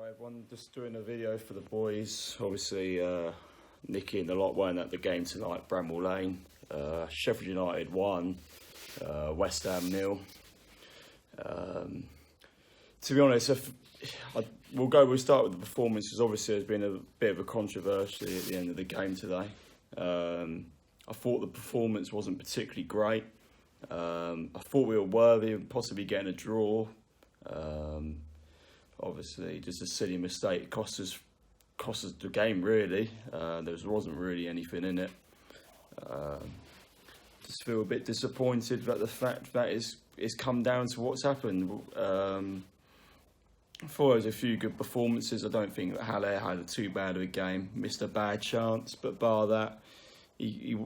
Hi everyone, just doing a video for the boys. Obviously, Nicky and the lot weren't at the game tonight, Bramall Lane. Sheffield United won, West Ham 0. To be honest, we'll start with the performances. Obviously, there's been a bit of a controversy at the end of the game today. I thought the performance wasn't particularly great. I thought we were worthy of possibly getting a draw. Obviously, just a silly mistake. It cost us the game, really. There wasn't really anything in it. Just feel a bit disappointed that the fact that it's come down to what's happened. I thought there was a few good performances. I don't think that Haller had too bad of a game. Missed a bad chance, but bar that, he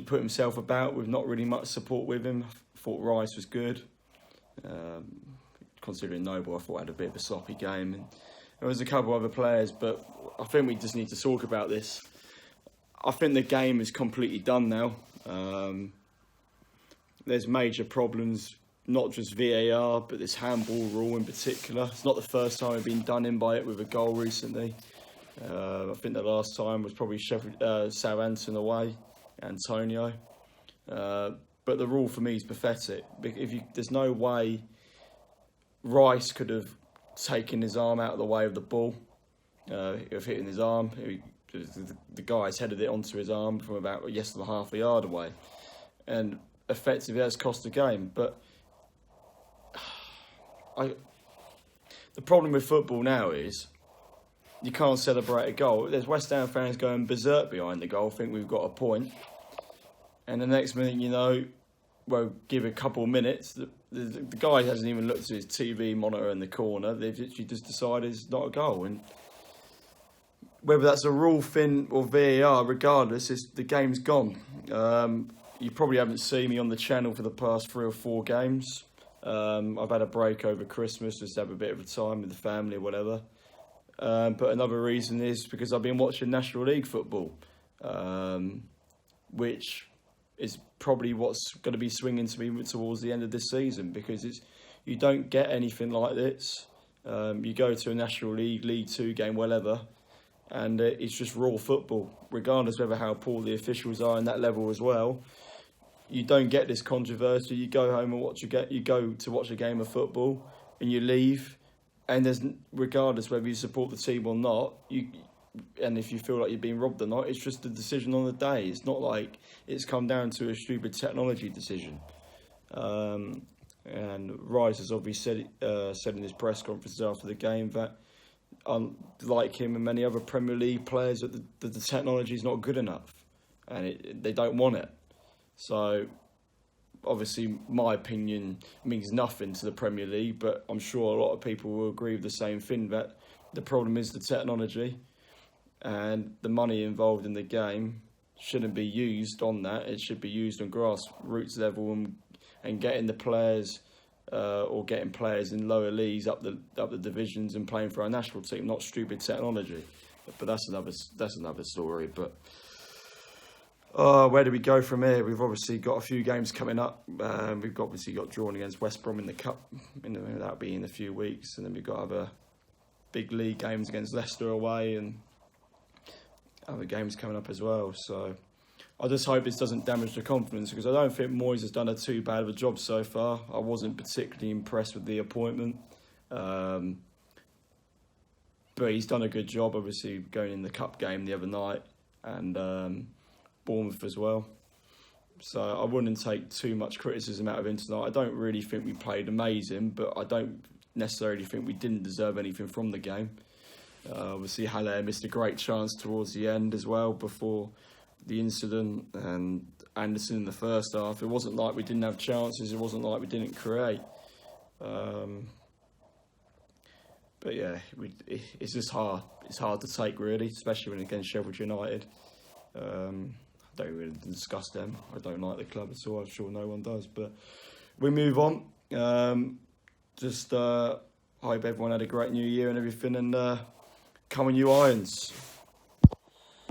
put himself about with not really much support with him. I thought Rice was good. Considering Noble, I thought had a bit of a sloppy game, and there was a couple of other players, but I think we just need to talk about this. I think the game is completely done now. There's major problems, not just VAR, but this handball rule in particular. It's not the first time we've been done in by it with a goal recently. I think the last time was probably Southampton away, Antonio. But the rule for me is pathetic. There's no way Rice could have taken his arm out of the way of the ball, of hitting his arm. The guys headed it onto his arm from about half a yard away, and effectively that's cost the game. But the problem with football now is you can't celebrate a goal. There's West Ham fans going berserk behind the goal, think we've got a point, and the next minute, well, give a couple of minutes. The guy hasn't even looked at his TV monitor in the corner. They've literally just decided it's not a goal. And whether that's a rule thing or VAR, regardless, the game's gone. You probably haven't seen me on the channel for the past 3 or 4 games. I've had a break over Christmas, just to have a bit of a time with the family or whatever. But another reason is because I've been watching National League football, which is probably what's going to be swinging to me towards the end of this season, because you don't get anything like this. You go to a National League, League 2 game, whatever, and it's just raw football, regardless of how poor the officials are in that level as well. You don't get this controversy. You go home and you go to watch a game of football, and you leave, and regardless whether you support the team or not, and if you feel like you're being robbed or not, it's just a decision on the day. It's not like it's come down to a stupid technology decision. And Rice has obviously said in his press conference after the game that, like him and many other Premier League players, that the technology is not good enough, and they don't want it. So, obviously, my opinion means nothing to the Premier League, but I'm sure a lot of people will agree with the same thing, that the problem is the technology. And the money involved in the game shouldn't be used on that. It should be used on grassroots level and getting the players or getting players in lower leagues up the divisions and playing for our national team, not stupid technology. But that's another story. But where do we go from here? We've obviously got a few games coming up. We've obviously got drawn against West Brom in the Cup. That'll be in a few weeks, and then we've got other big league games against Leicester away and other games coming up as well. So I just hope this doesn't damage the confidence, because I don't think Moyes has done too bad of a job so far. I wasn't particularly impressed with the appointment, but he's done a good job, obviously, going in the cup game the other night, and Bournemouth as well. So I wouldn't take too much criticism out of him tonight. I don't really think we played amazing, but I don't necessarily think we didn't deserve anything from the game. Obviously, Haller missed a great chance towards the end as well before the incident, and Anderson in the first half. It wasn't like we didn't have chances. It wasn't like we didn't create. But yeah, it's just hard. It's hard to take, really, especially when against Sheffield United. I don't really discuss them. I don't like the club at all. I'm sure no one does. But we move on. Hope everyone had a great New Year and everything, and come on, you Irons.